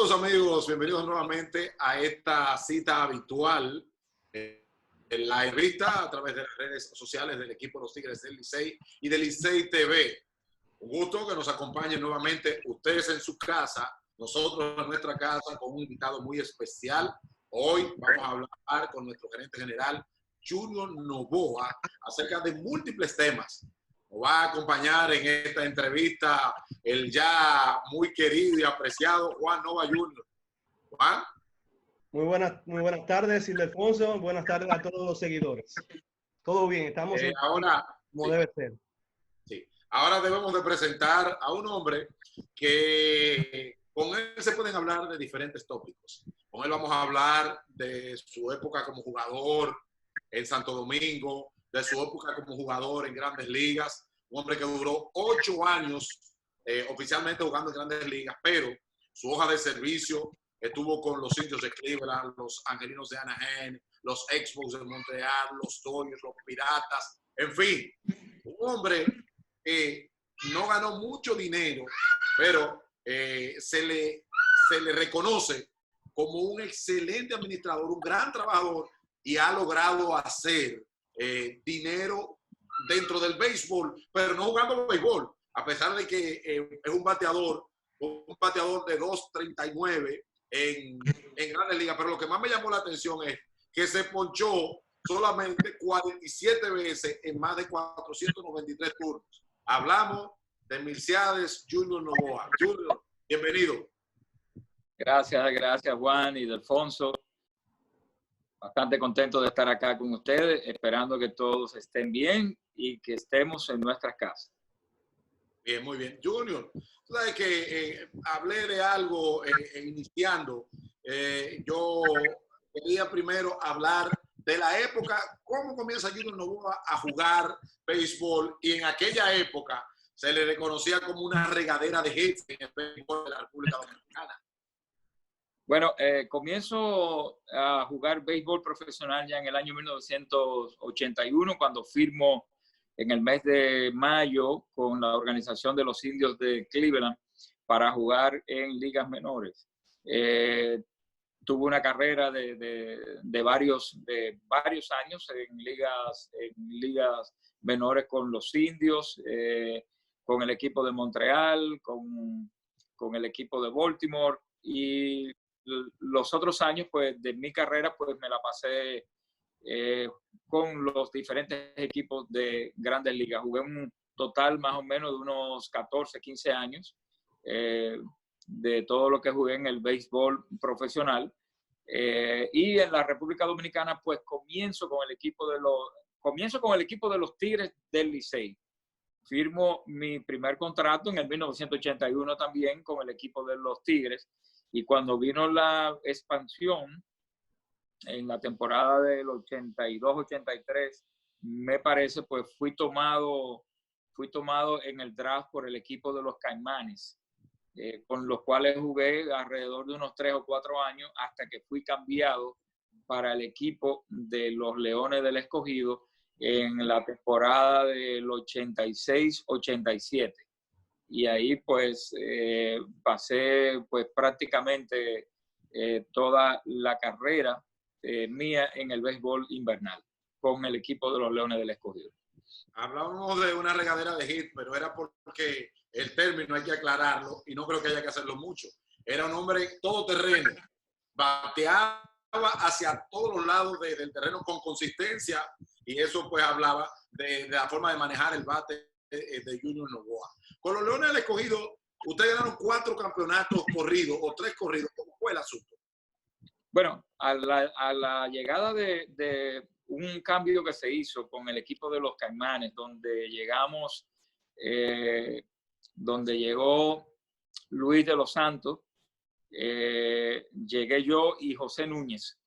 Saludos amigos, bienvenidos nuevamente a esta cita habitual en la revista a través de las redes sociales del equipo de los Tigres del Licey y del Licey TV. Un gusto que nos acompañen nuevamente ustedes en su casa, nosotros en nuestra casa con un invitado muy especial. Hoy vamos a hablar con nuestro gerente general, Junior Novoa, acerca de múltiples temas. Nos va a acompañar en esta entrevista el ya muy querido y apreciado Juan Nova Jr. Juan. Muy buenas tardes, Ildefonso. Buenas tardes a todos los seguidores. Todo bien, estamos ahora, como sí, debe ser. Sí. Ahora debemos de presentar a un hombre que con él se pueden hablar de diferentes tópicos. Con él vamos a hablar de su época como jugador en Santo Domingo, de su época como jugador en Grandes Ligas, un hombre que duró 8 años oficialmente jugando en Grandes Ligas, pero su hoja de servicio estuvo con los Indios de Cleveland, los Angelinos de Anaheim, los Expos de Montreal, los Dodgers, los Piratas, en fin, un hombre que no ganó mucho dinero, pero se le reconoce como un excelente administrador, un gran trabajador y ha logrado hacer dinero dentro del béisbol, pero no jugando béisbol, a pesar de que es un bateador de 2.39 en Grandes Ligas. Pero lo que más me llamó la atención es que se ponchó solamente 47 veces en más de 493 turnos. Hablamos de Milciades Junior Novoa. Junior, bienvenido. Gracias Juan y Ildefonso. Bastante contento de estar acá con ustedes, esperando que todos estén bien y que estemos en nuestras casas. Bien, muy bien. Junior, tú sabes que hablé de algo iniciando. Yo quería primero hablar de la época, cómo comienza Junior Novoa a jugar béisbol, y en aquella época se le reconocía como una regadera de hits en el béisbol de la República Dominicana. Bueno, comienzo a jugar béisbol profesional ya en el año 1981, cuando firmo en el mes de mayo con la organización de los Indios de Cleveland para jugar en ligas menores. Tuve una carrera de varios años en ligas menores con los Indios, con el equipo de Montreal, con el equipo de Baltimore, y los otros años pues, de mi carrera pues, me la pasé con los diferentes equipos de Grandes Ligas. Jugué un total más o menos de unos 14, 15 años de todo lo que jugué en el béisbol profesional. Y en la República Dominicana pues comienzo con el equipo de los Tigres del Licey. Firmo mi primer contrato en el 1981 también con el equipo de los Tigres, y cuando vino la expansión en la temporada del 82-83, me parece, pues fui tomado en el draft por el equipo de los Caimanes, con los cuales jugué alrededor de unos 3 o 4 años hasta que fui cambiado para el equipo de los Leones del Escogido en la temporada del 86-87. Y ahí pues pasé pues prácticamente toda la carrera mía en el béisbol invernal con el equipo de los Leones del Escogido. Hablábamos de una regadera de hit, pero era porque el término hay que aclararlo y no creo que haya que hacerlo mucho. Era un hombre todoterreno, bateaba hacia todos los lados del terreno con consistencia, y eso pues hablaba de la forma de manejar el bate de Junior Novoa. Con los Leones del Escogido, ustedes ganaron 4 campeonatos corridos o 3 corridos. ¿Cómo fue el asunto? Bueno, a la llegada de un cambio que se hizo con el equipo de los Caimanes, donde llegó Luis de los Santos, llegué yo y José Núñez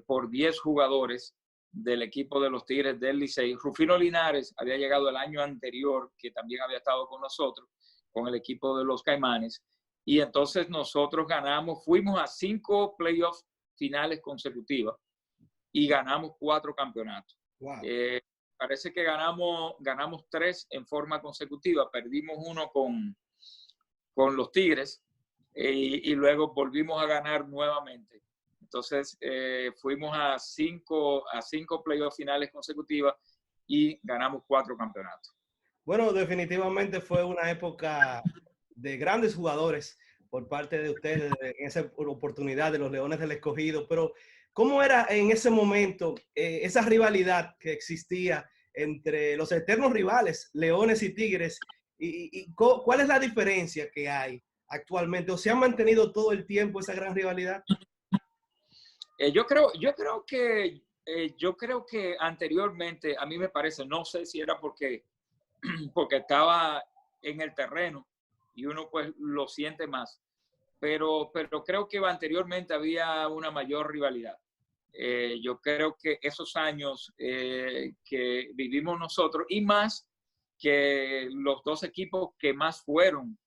por 10 jugadores del equipo de los Tigres del Licey. Rufino Linares había llegado el año anterior, que también había estado con nosotros, con el equipo de los Caimanes, y entonces nosotros fuimos a 5 playoffs finales consecutivas y ganamos 4 campeonatos. Wow. Parece que ganamos 3 en forma consecutiva. Perdimos uno con los Tigres y luego volvimos a ganar nuevamente. Entonces fuimos a cinco playoffs finales consecutivas y ganamos 4 campeonatos. Bueno, definitivamente fue una época de grandes jugadores por parte de ustedes en esa oportunidad de los Leones del Escogido, pero ¿cómo era en ese momento esa rivalidad que existía entre los eternos rivales, Leones y Tigres? ¿Y cuál es la diferencia que hay actualmente? ¿O se ha mantenido todo el tiempo esa gran rivalidad? Yo creo que anteriormente, a mí me parece, no sé si era porque estaba en el terreno y uno pues lo siente más, pero creo que anteriormente había una mayor rivalidad. Yo creo que esos años que vivimos nosotros, y más que los 2 equipos que más fueron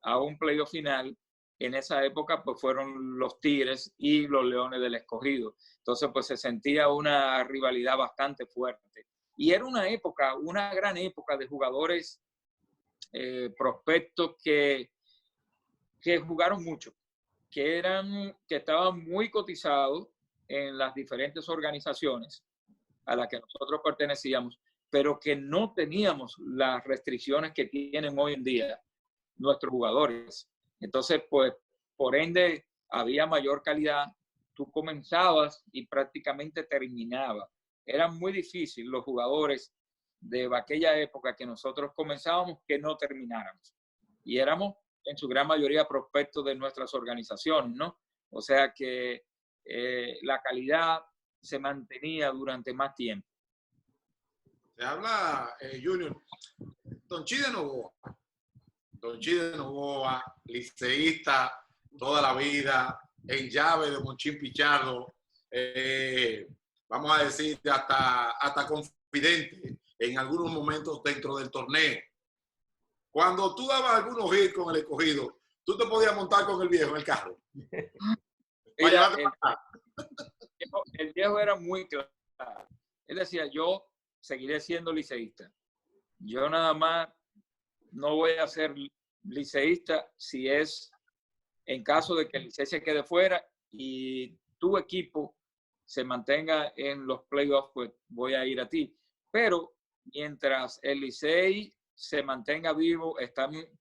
a un playoff final en esa época, pues fueron los Tigres y los Leones del Escogido. Entonces, pues se sentía una rivalidad bastante fuerte. Y era una época, una gran época de jugadores prospectos que jugaron mucho, que estaban muy cotizados en las diferentes organizaciones a las que nosotros pertenecíamos, pero que no teníamos las restricciones que tienen hoy en día nuestros jugadores. Entonces, pues, por ende, había mayor calidad. Tú comenzabas y prácticamente terminabas. Era muy difícil los jugadores de aquella época que nosotros comenzábamos que no termináramos. Y éramos, en su gran mayoría, prospectos de nuestras organizaciones, ¿no? O sea que la calidad se mantenía durante más tiempo. Se habla, Junior, Don Chide Novoa, liceísta toda la vida, en llave de Monchín Pichardo, vamos a decir hasta confidente en algunos momentos dentro del torneo. Cuando tú dabas algunos hits con el Escogido, tú te podías montar con el viejo en el carro. El viejo era muy claro. Él decía, yo seguiré siendo liceísta. Yo nada más no voy a ser liceísta si es en caso de que el Licey se quede fuera y tu equipo se mantenga en los playoffs, pues voy a ir a ti. Pero mientras el Licey se mantenga vivo,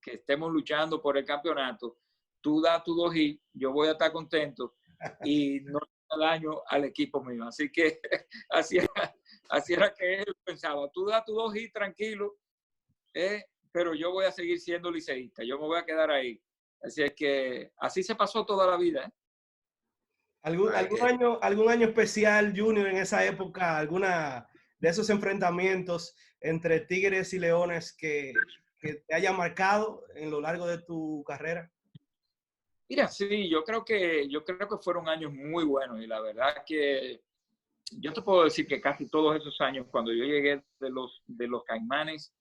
que estemos luchando por el campeonato, tú das tu 2 hits, yo voy a estar contento y no haga daño al equipo mío. Así que así era que él pensaba. Tú das tu 2 hits tranquilo, pero yo voy a seguir siendo liceísta. Yo me voy a quedar ahí. Así es que así se pasó toda la vida. ¿Algún año especial, Junior, en esa época? ¿Alguna de esos enfrentamientos entre Tigres y Leones que te haya marcado en lo largo de tu carrera? Mira, sí, yo creo que fueron años muy buenos y la verdad que yo te puedo decir que casi todos esos años, cuando yo llegué de los Caimanes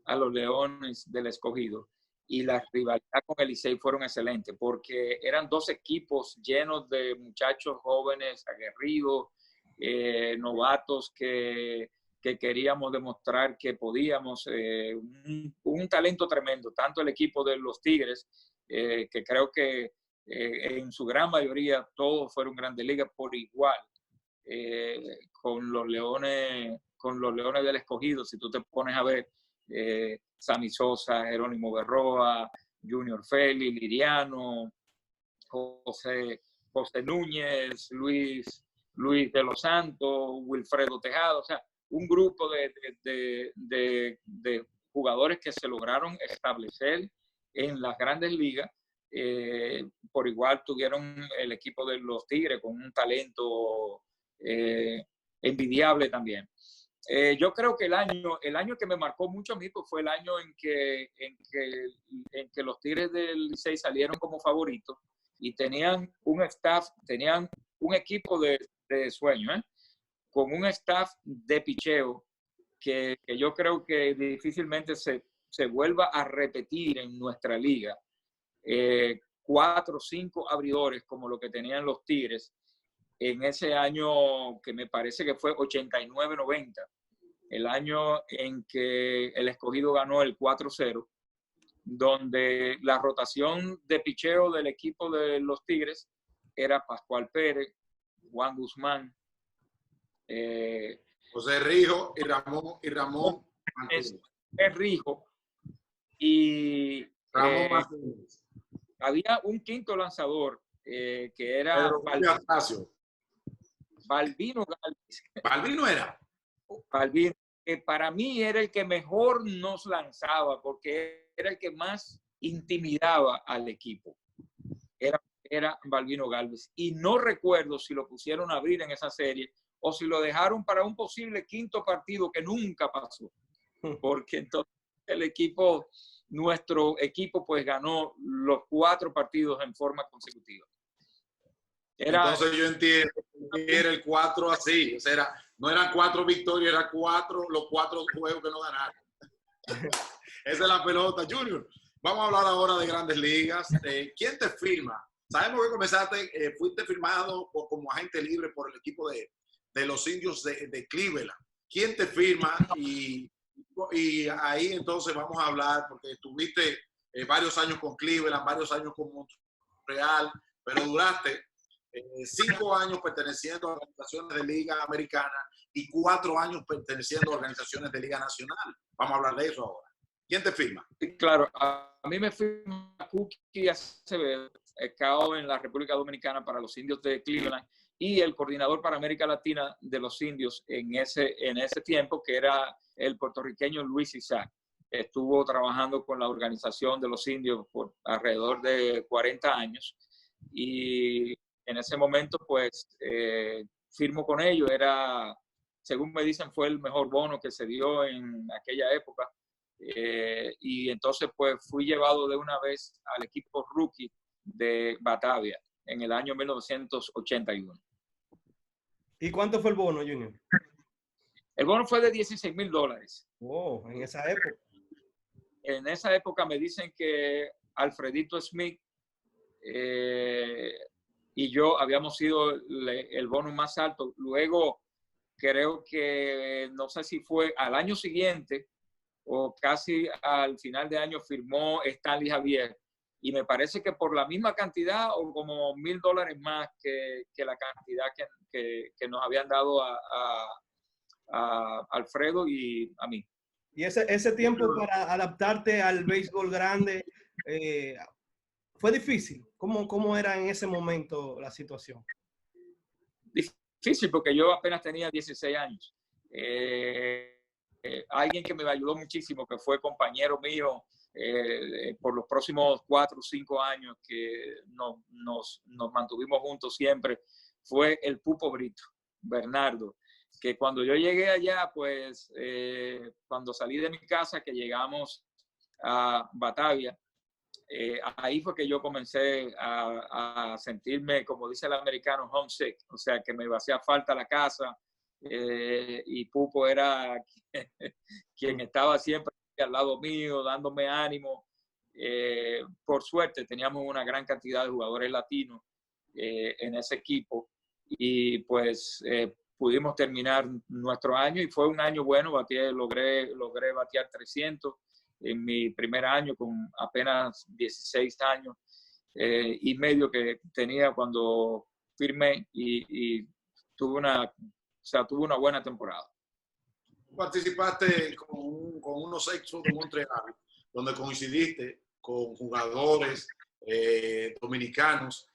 a los Leones del Escogido, y la rivalidad con el Licey fueron excelentes, porque eran 2 equipos llenos de muchachos jóvenes, aguerridos, novatos que queríamos demostrar que podíamos, un talento tremendo, tanto el equipo de los Tigres, que creo que en su gran mayoría todos fueron grandes ligas por igual, con los Leones del Escogido. Si tú te pones a ver, Sammy Sosa, Jerónimo Berroa, Junior Félix, Liriano, José Núñez, Luis de los Santos, Wilfredo Tejado, o sea, un grupo de jugadores que se lograron establecer en las grandes ligas. Por igual tuvieron el equipo de los Tigres con un talento envidiable también. Yo creo que el año que me marcó mucho a mí, pues, fue el año en que los Tigres del Licey salieron como favoritos y tenían un equipo de sueño, con un staff de picheo que yo creo que difícilmente se vuelva a repetir en nuestra liga. 4 o 5 abridores como lo que tenían los Tigres en ese año, que me parece que fue 89-90, el año en que el Escogido ganó el 4-0. donde la rotación de picheo del equipo de los Tigres era Pascual Pérez, Juan Guzmán, José Rijo y Ramón Rijo, y Ramón Martínez. había un quinto lanzador que era Balbino Galvis. ¿Balbino era? Balbino, que para mí era el que mejor nos lanzaba, porque era el que más intimidaba al equipo. Era Balbino Galvis. Y no recuerdo si lo pusieron a abrir en esa serie o si lo dejaron para un posible quinto partido que nunca pasó. Porque entonces nuestro equipo pues ganó los 4 partidos en forma consecutiva. Entonces yo entiendo que era el 4 así, o sea, no eran 4 victorias, eran los 4 juegos que no ganaron. Esa es la pelota. Junior, vamos a hablar ahora de Grandes Ligas. ¿Quién te firma? Sabemos que comenzaste, fuiste firmado como agente libre por el equipo de los Indios de Cleveland. ¿Quién te firma? Y ahí entonces vamos a hablar, porque estuviste varios años con Cleveland, varios años con Montreal, pero duraste 5 años perteneciendo a organizaciones de Liga Americana y 4 años perteneciendo a organizaciones de Liga Nacional. Vamos a hablar de eso ahora. ¿Quién te firma? Claro, a mí me firma Cookie Acevedo, CAO en la República Dominicana para los Indios de Cleveland, y el coordinador para América Latina de los Indios en ese tiempo, que era el puertorriqueño Luis Isaac. Estuvo trabajando con la organización de los Indios por alrededor de 40 años y en ese momento pues firmo con ellos. Según me dicen, fue el mejor bono que se dio en aquella época. Y entonces pues fui llevado de una vez al equipo rookie de Batavia en el año 1981. ¿Y cuánto fue el bono, Junior? El bono fue de $16,000. Wow, en esa época. En esa época me dicen que Alfredito Smith y yo habíamos sido el bono más alto. Luego creo que, no sé si fue al año siguiente o casi al final de año, firmó Stanley Javier. Y me parece que por la misma cantidad o como $1,000 más que la cantidad que nos habían dado a Alfredo y a mí. Y ese tiempo para adaptarte al béisbol grande fue difícil. ¿Cómo era en ese momento la situación? Difícil porque yo apenas tenía 16 años. Alguien que me ayudó muchísimo, que fue compañero mío por los próximos 4 o 5 años que nos mantuvimos juntos siempre, fue el Pupo Brito, Bernardo, que cuando yo llegué allá, pues cuando salí de mi casa, que llegamos a Batavia, ahí fue que yo comencé a sentirme, como dice el americano, homesick, o sea, que me hacía falta la casa, y Pupo era quien estaba siempre al lado mío, dándome ánimo. Por suerte teníamos una gran cantidad de jugadores latinos en ese equipo y pues pudimos terminar nuestro año y fue un año bueno. Logré batear 300 en mi primer año con apenas 16 años y medio que tenía cuando firmé y tuve una buena temporada. Participaste con unos Expos de Montreal, donde coincidiste con jugadores dominicanos,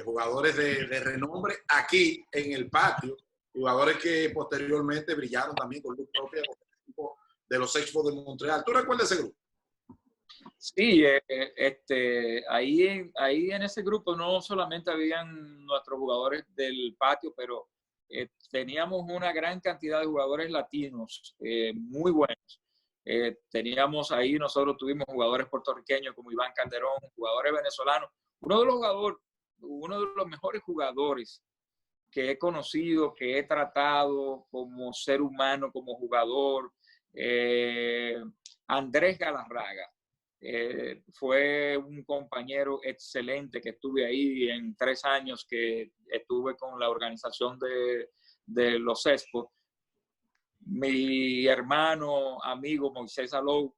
jugadores de renombre aquí en el patio, jugadores que posteriormente brillaron también con luz propia con el equipo de los Expos de Montreal. ¿Tú recuerdas ese grupo? Sí, ahí en ese grupo no solamente habían nuestros jugadores del patio, pero teníamos una gran cantidad de jugadores latinos muy buenos. Nosotros tuvimos jugadores puertorriqueños como Iván Calderón, jugadores venezolanos. Uno de los mejores jugadores que he conocido, que he tratado como ser humano, como jugador, Andrés Galarraga. Fue un compañero excelente que estuve ahí en 3 años que estuve con la organización de los Expos. Mi hermano, amigo Moisés Alou,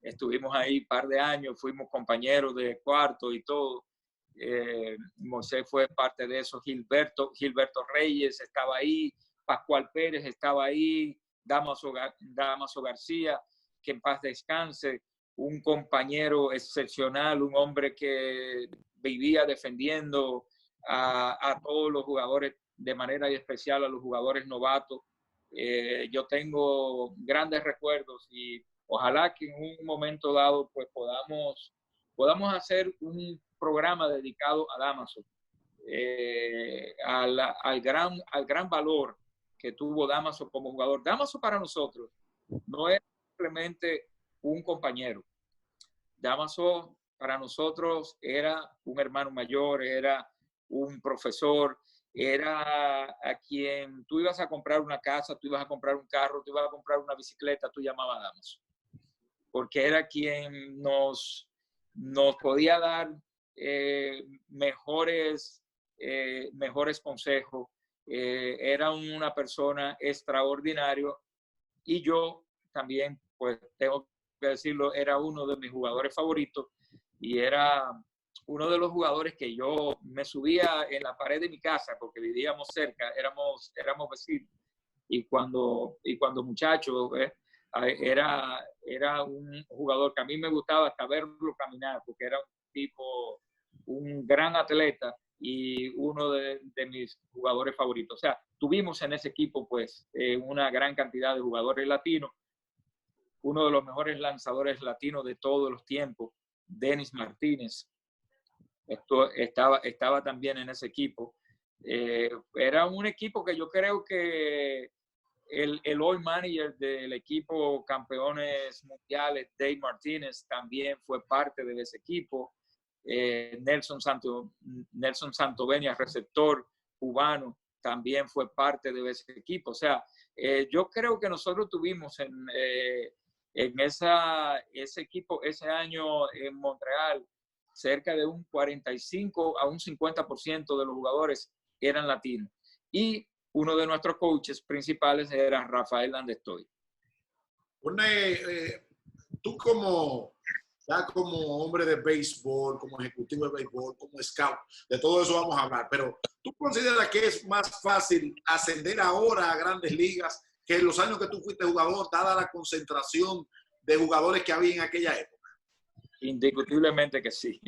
estuvimos ahí un par de años, fuimos compañeros de cuarto y todo. Moisés fue parte de eso, Gilberto Reyes estaba ahí, Pascual Pérez estaba ahí, Damaso García, que en paz descanse, un compañero excepcional, un hombre que vivía defendiendo a todos los jugadores, de manera especial a los jugadores novatos. Yo tengo grandes recuerdos y ojalá que en un momento dado pues podamos hacer un programa dedicado a Damaso, al gran valor que tuvo Damaso como jugador. Damaso para nosotros no es simplemente un compañero. Damaso para nosotros era un hermano mayor, era un profesor, era a quien tú ibas a comprar una casa, tú ibas a comprar un carro, tú ibas a comprar una bicicleta, tú llamabas a Damaso, porque era quien nos podía dar mejores consejos. Era una persona extraordinaria y yo también, pues tengo que decirlo, era uno de mis jugadores favoritos y era uno de los jugadores que yo me subía en la pared de mi casa porque vivíamos cerca, éramos vecinos. Y cuando muchacho, era un jugador que a mí me gustaba hasta verlo caminar porque era un gran atleta y uno de mis jugadores favoritos. O sea, tuvimos en ese equipo pues una gran cantidad de jugadores latinos. Uno de los mejores lanzadores latinos de todos los tiempos, Denis Martínez, estaba también en ese equipo. Era un equipo que yo creo que el all manager del equipo campeones mundiales, Dave Martínez, también fue parte de ese equipo. Nelson Santovenia, receptor cubano, también fue parte de ese equipo. O sea, yo creo que nosotros tuvimos en ese equipo ese año en Montreal cerca de un 45 a un 50% de los jugadores eran latinos. Y uno de nuestros coaches principales era Rafael Landestoy. Tú como hombre de béisbol, como ejecutivo de béisbol, como scout, de todo eso vamos a hablar, pero ¿tú consideras que es más fácil ascender ahora a grandes ligas que en los años que tú fuiste jugador, dada la concentración de jugadores que había en aquella época? Indiscutiblemente que sí.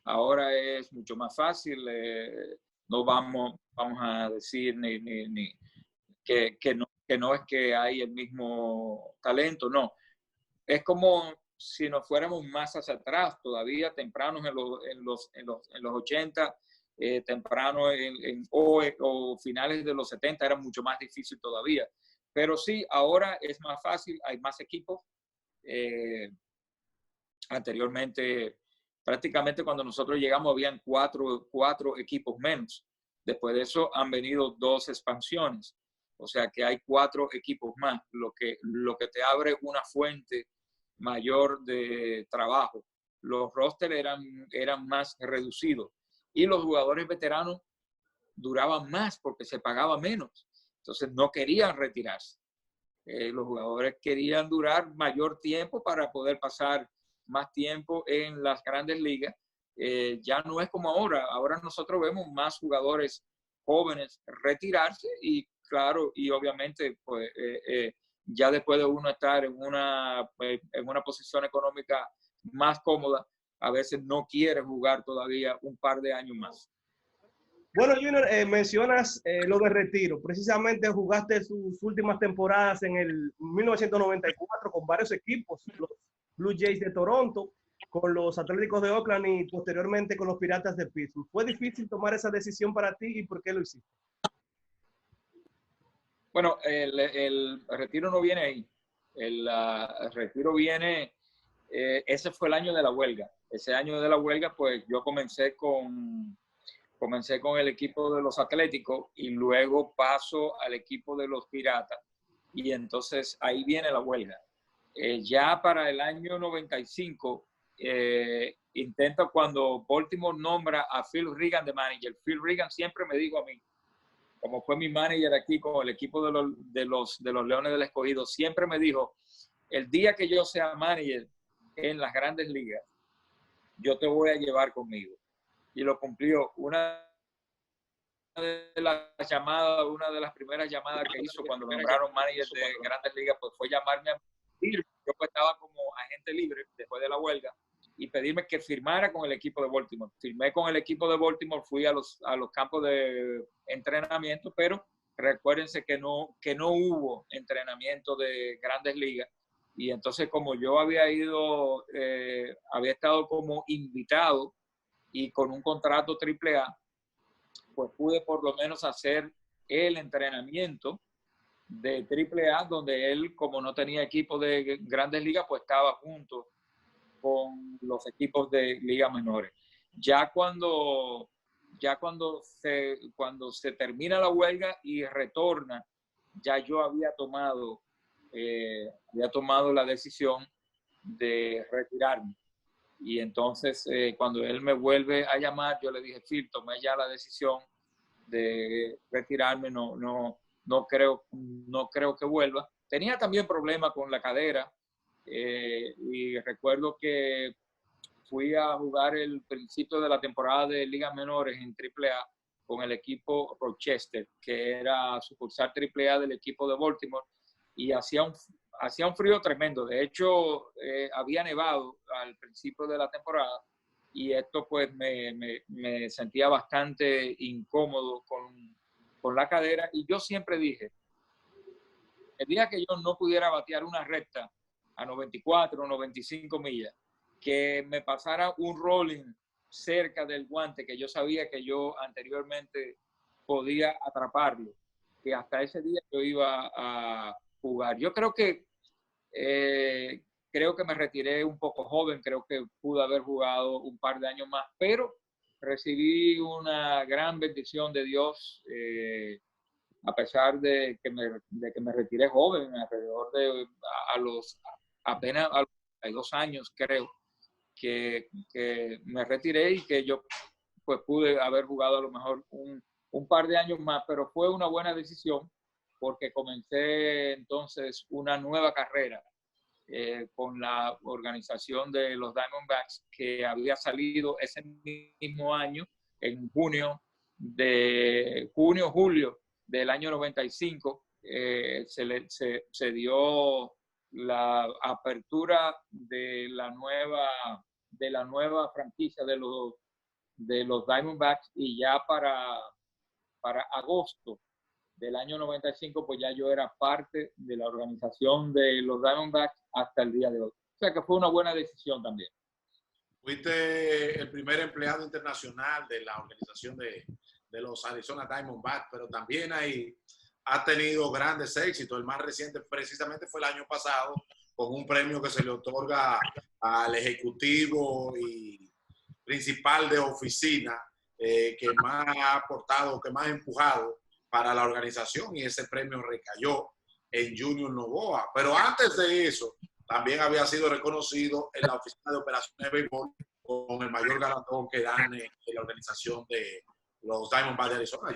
Ahora es mucho más fácil. No vamos a decir que no es que hay el mismo talento, no. Es como si nos fuéramos más hacia atrás, todavía tempranos en los 80, temprano o finales de los 70 era mucho más difícil todavía. Pero sí, ahora es más fácil, hay más equipos. Anteriormente, prácticamente cuando nosotros llegamos habían cuatro equipos menos. Después de eso han venido 2 expansiones. O sea que hay 4 equipos más, lo que te abre una fuente mayor de trabajo. Los rosters eran más reducidos y los jugadores veteranos duraban más porque se pagaba menos. Entonces no querían retirarse. Los jugadores querían durar mayor tiempo para poder pasar más tiempo en las grandes ligas. Ya no es como ahora. Ahora nosotros vemos más jugadores jóvenes retirarse y claro, y obviamente pues ya después de uno estar en una posición económica más cómoda, a veces no quiere jugar todavía un par de años más. Bueno, Junior, mencionas lo de retiro. Precisamente jugaste sus últimas temporadas en el 1994 con varios equipos, los Blue Jays de Toronto, con los Atléticos de Oakland y posteriormente con los Piratas de Pittsburgh. ¿Fue difícil tomar esa decisión para ti y por qué lo hiciste? Bueno, el retiro no viene ahí. El retiro viene, ese fue el año de la huelga. Ese año de la huelga, pues yo comencé con el equipo de los Atléticos y luego paso al equipo de los Piratas. Y entonces ahí viene la huelga. Ya para el año 95, intento cuando Baltimore nombra a Phil Regan de manager. Phil Regan siempre me dijo a mí, como fue mi manager aquí con el equipo de los Leones del Escogido, siempre me dijo, el día que yo sea manager en las grandes ligas, yo te voy a llevar conmigo. Y lo cumplió. Una de las primeras llamadas que hizo cuando nombraron manager de grandes ligas, pues fue llamarme a mí. Yo pues estaba como agente libre después de la huelga y pedirme que firmara con el equipo de Baltimore. Firmé con el equipo de Baltimore, fui a los campos de entrenamiento, pero recuérdense que no hubo entrenamiento de grandes ligas. Y entonces, como yo había estado como invitado y con un contrato AAA, pues pude por lo menos hacer el entrenamiento de AAA, donde él, como no tenía equipo de grandes ligas, pues estaba junto con los equipos de ligas menores. Ya cuando se termina la huelga y retorna, ya yo había tomado la decisión de retirarme. Y entonces, cuando él me vuelve a llamar, yo le dije, Phil, tomé ya la decisión de retirarme, no creo que vuelva. Tenía también problemas con la cadera, y recuerdo que fui a jugar el principio de la temporada de ligas menores en AAA con el equipo Rochester, que era sucursal AAA del equipo de Baltimore, y hacía un frío tremendo. De hecho, había nevado al principio de la temporada y esto pues me sentía bastante incómodo con la cadera, y yo siempre dije, el día que yo no pudiera batear una recta a 94 o 95 millas, que me pasara un rolling cerca del guante que yo sabía que yo anteriormente podía atraparlo, que hasta ese día yo iba a jugar. Yo creo que me retiré un poco joven, creo que pude haber jugado un par de años más, pero recibí una gran bendición de Dios, a pesar de que me retiré joven, alrededor de apenas a los 32 años, creo, que me retiré y que yo pues pude haber jugado a lo mejor un par de años más, pero fue una buena decisión porque comencé entonces una nueva carrera con la organización de los Diamondbacks, que había salido ese mismo año, en julio del año 95, se dio la apertura de la nueva franquicia de los Diamondbacks, y ya para agosto del año 95, pues ya yo era parte de la organización de los Diamondbacks hasta el día de hoy. O sea que fue una buena decisión también. Fuiste el primer empleado internacional de la organización de los Arizona Diamondbacks, pero también has tenido grandes éxitos. El más reciente precisamente fue el año pasado, con un premio que se le otorga al ejecutivo y principal de oficina que más ha aportado, que más ha empujado para la organización, y ese premio recayó en Junior Novoa. Pero antes de eso, también había sido reconocido en la oficina de operaciones de béisbol con el mayor galardón que dan en la organización de los Diamondbacks de Arizona.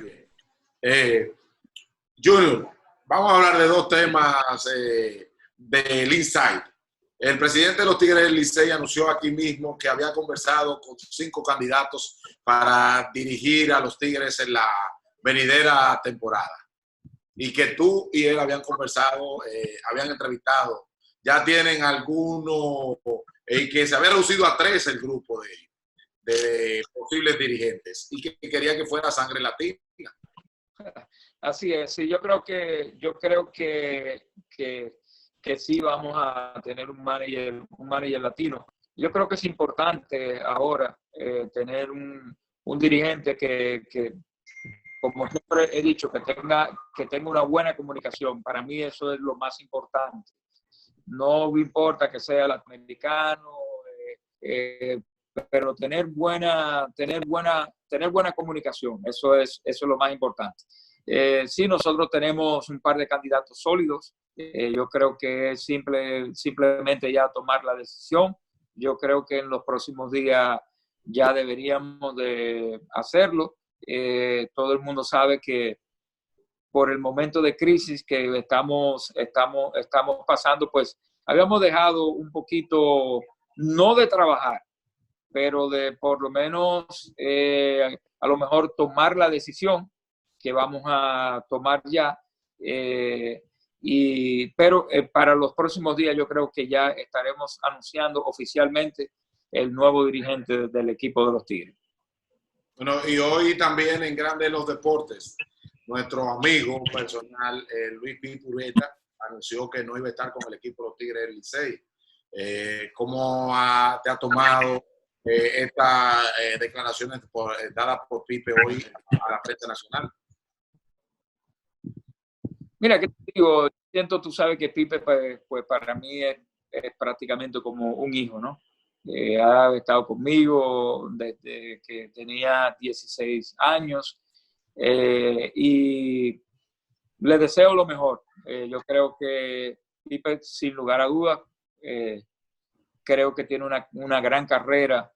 Junior, vamos a hablar de dos temas del Inside. El presidente de los Tigres del Licey anunció aquí mismo que había conversado con 5 candidatos para dirigir a los Tigres en la venidera temporada, y que tú y él habían conversado, habían entrevistado. Ya tienen algunos, y que se había reducido a 3 el grupo de posibles dirigentes, y que quería que fuera sangre latina. Así es, sí, yo creo que sí vamos a tener un manager latino. Yo creo que es importante ahora tener un dirigente que, como siempre he dicho, que tenga una buena comunicación. Para mí eso es lo más importante. No me importa que sea latinoamericano, pero tener buena comunicación, eso es lo más importante. Sí, nosotros tenemos un par de candidatos sólidos. Yo creo que es simplemente ya tomar la decisión. Yo creo que en los próximos días ya deberíamos de hacerlo. Todo el mundo sabe que por el momento de crisis que estamos pasando, pues habíamos dejado un poquito no de trabajar, pero de por lo menos a lo mejor tomar la decisión que vamos a tomar ya. Pero para los próximos días yo creo que ya estaremos anunciando oficialmente el nuevo dirigente del equipo de los Tigres. Bueno, y hoy también en Grandes los Deportes, nuestro amigo personal, Luis Pipureta, anunció que no iba a estar con el equipo de los Tigres del Licey. ¿Cómo te ha tomado estas declaraciones dadas por Pipe hoy a la prensa nacional? Mira, ¿qué te digo? Tú sabes que Pipe, pues para mí es prácticamente como un hijo, ¿no? Ha estado conmigo desde que tenía 16 años y le deseo lo mejor. Yo creo que Pipe, sin lugar a dudas, creo que tiene una gran carrera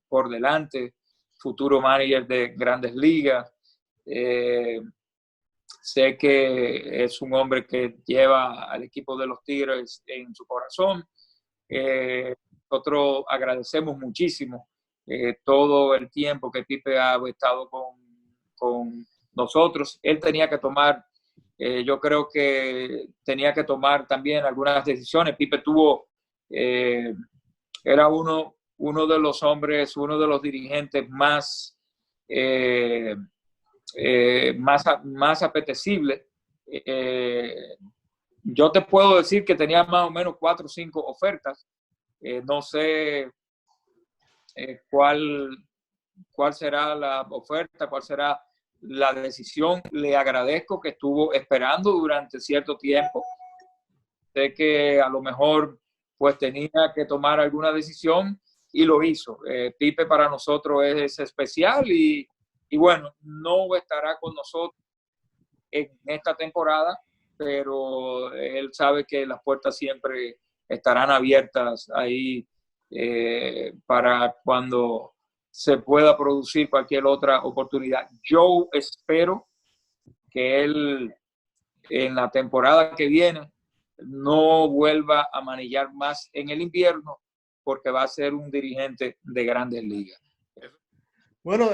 por delante, futuro manager de Grandes Ligas. Sé que es un hombre que lleva al equipo de los Tigres en su corazón. Nosotros agradecemos muchísimo todo el tiempo que Pipe ha estado con nosotros. Él tenía que tomar, yo creo que tenía que tomar también algunas decisiones. Pipe era uno de los hombres, uno de los dirigentes más apetecible. Yo te puedo decir que tenía más o menos 4 o 5 ofertas. No sé cuál será la oferta, cuál será la decisión. Le agradezco que estuvo esperando durante cierto tiempo. Sé que a lo mejor pues tenía que tomar alguna decisión y lo hizo. Pipe para nosotros es especial y bueno, no estará con nosotros en esta temporada, pero él sabe que las puertas siempre estarán abiertas ahí para cuando se pueda producir cualquier otra oportunidad. Yo espero que él en la temporada que viene no vuelva a manillar más en el invierno, porque va a ser un dirigente de Grandes Ligas. Bueno,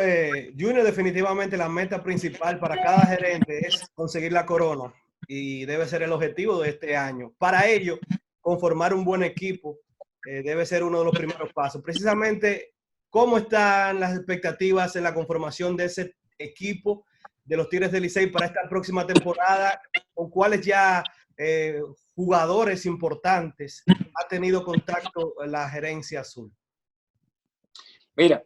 Junior, definitivamente la meta principal para cada gerente es conseguir la corona y debe ser el objetivo de este año. Para ello, conformar un buen equipo debe ser uno de los primeros pasos. Precisamente, ¿cómo están las expectativas en la conformación de ese equipo de los Tigres del Licey para esta próxima temporada? ¿Con cuáles ya jugadores importantes ha tenido contacto la gerencia azul? Mira,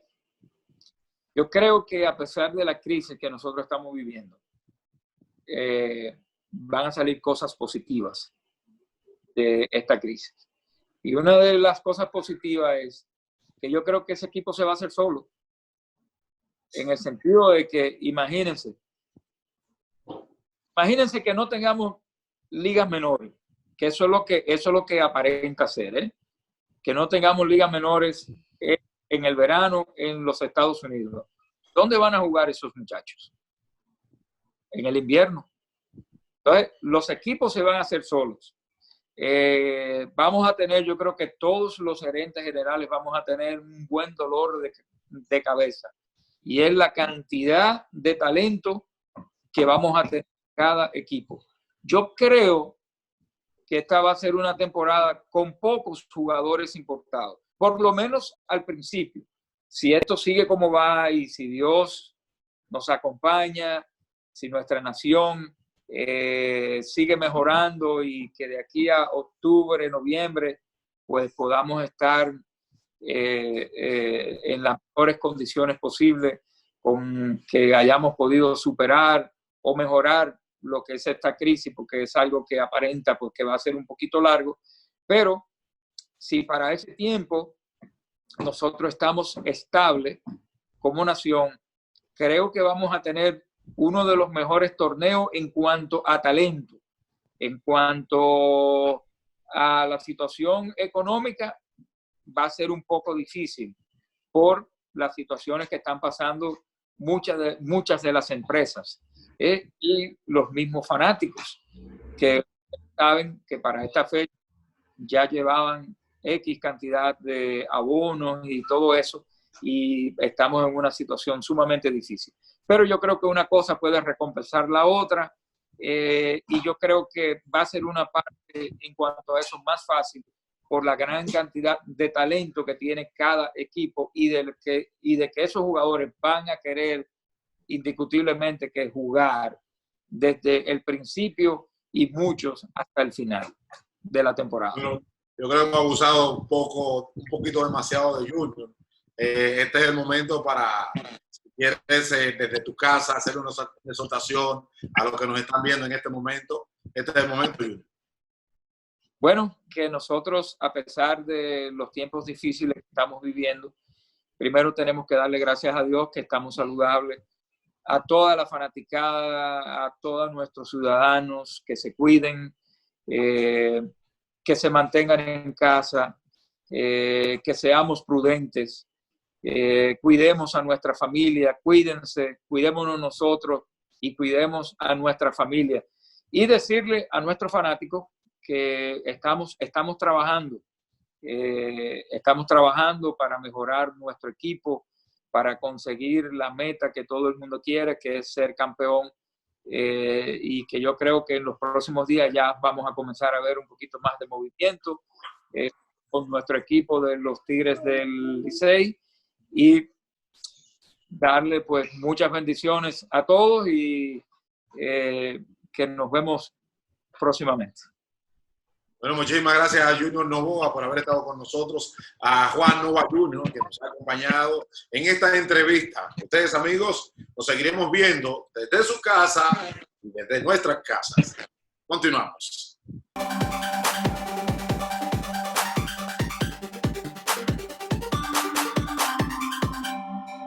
yo creo que a pesar de la crisis que nosotros estamos viviendo, van a salir cosas positivas de esta crisis. Y una de las cosas positivas es que yo creo que ese equipo se va a hacer solo. En el sentido de que, imagínense que no tengamos ligas menores, que eso es lo que aparenta ser, que no tengamos ligas menores en el verano en los Estados Unidos. ¿Dónde van a jugar esos muchachos? En el invierno. Entonces, los equipos se van a hacer solos. Vamos a tener, yo creo que todos los gerentes generales vamos a tener un buen dolor de cabeza. Y es la cantidad de talento que vamos a tener cada equipo. Yo creo que esta va a ser una temporada con pocos jugadores importados, por lo menos al principio. Si esto sigue como va y si Dios nos acompaña, si nuestra nación sigue mejorando y que de aquí a octubre, noviembre, pues podamos estar en las mejores condiciones posibles, con que hayamos podido superar o mejorar lo que es esta crisis, porque es algo que aparenta pues, que va a ser un poquito largo, pero si para ese tiempo nosotros estamos estables como nación, creo que vamos a tener uno de los mejores torneos en cuanto a talento. En cuanto a la situación económica, va a ser un poco difícil por las situaciones que están pasando muchas de las empresas y los mismos fanáticos que saben que para esta fecha ya llevaban X cantidad de abonos y todo eso, y estamos en una situación sumamente difícil. Pero yo creo que una cosa puede recompensar la otra, y yo creo que va a ser una parte en cuanto a eso más fácil por la gran cantidad de talento que tiene cada equipo y de que esos jugadores van a querer indiscutiblemente que jugar desde el principio y muchos hasta el final de la temporada. Bueno, yo creo que hemos abusado un poquito demasiado de Junior. Este es el momento para, si quieres, desde tu casa, hacer una exhortación a los que nos están viendo en este momento. Este es el momento, Junior. Bueno, que nosotros, a pesar de los tiempos difíciles que estamos viviendo, primero tenemos que darle gracias a Dios que estamos saludables, a toda la fanaticada, a todos nuestros ciudadanos, que se cuiden, que se mantengan en casa, que seamos prudentes, cuidemos a nuestra familia, cuídense, cuidémonos nosotros y cuidemos a nuestra familia. Y decirle a nuestros fanáticos que estamos trabajando. Estamos trabajando para mejorar nuestro equipo, para conseguir la meta que todo el mundo quiere, que es ser campeón, y que yo creo que en los próximos días ya vamos a comenzar a ver un poquito más de movimiento con nuestro equipo de los Tigres del Licey, y darle pues muchas bendiciones a todos y que nos vemos próximamente. Bueno, muchísimas gracias a Junior Novoa por haber estado con nosotros, a Juan Nova Jr., que nos ha acompañado en esta entrevista. Ustedes, amigos, nos seguiremos viendo desde su casa y desde nuestras casas. Continuamos.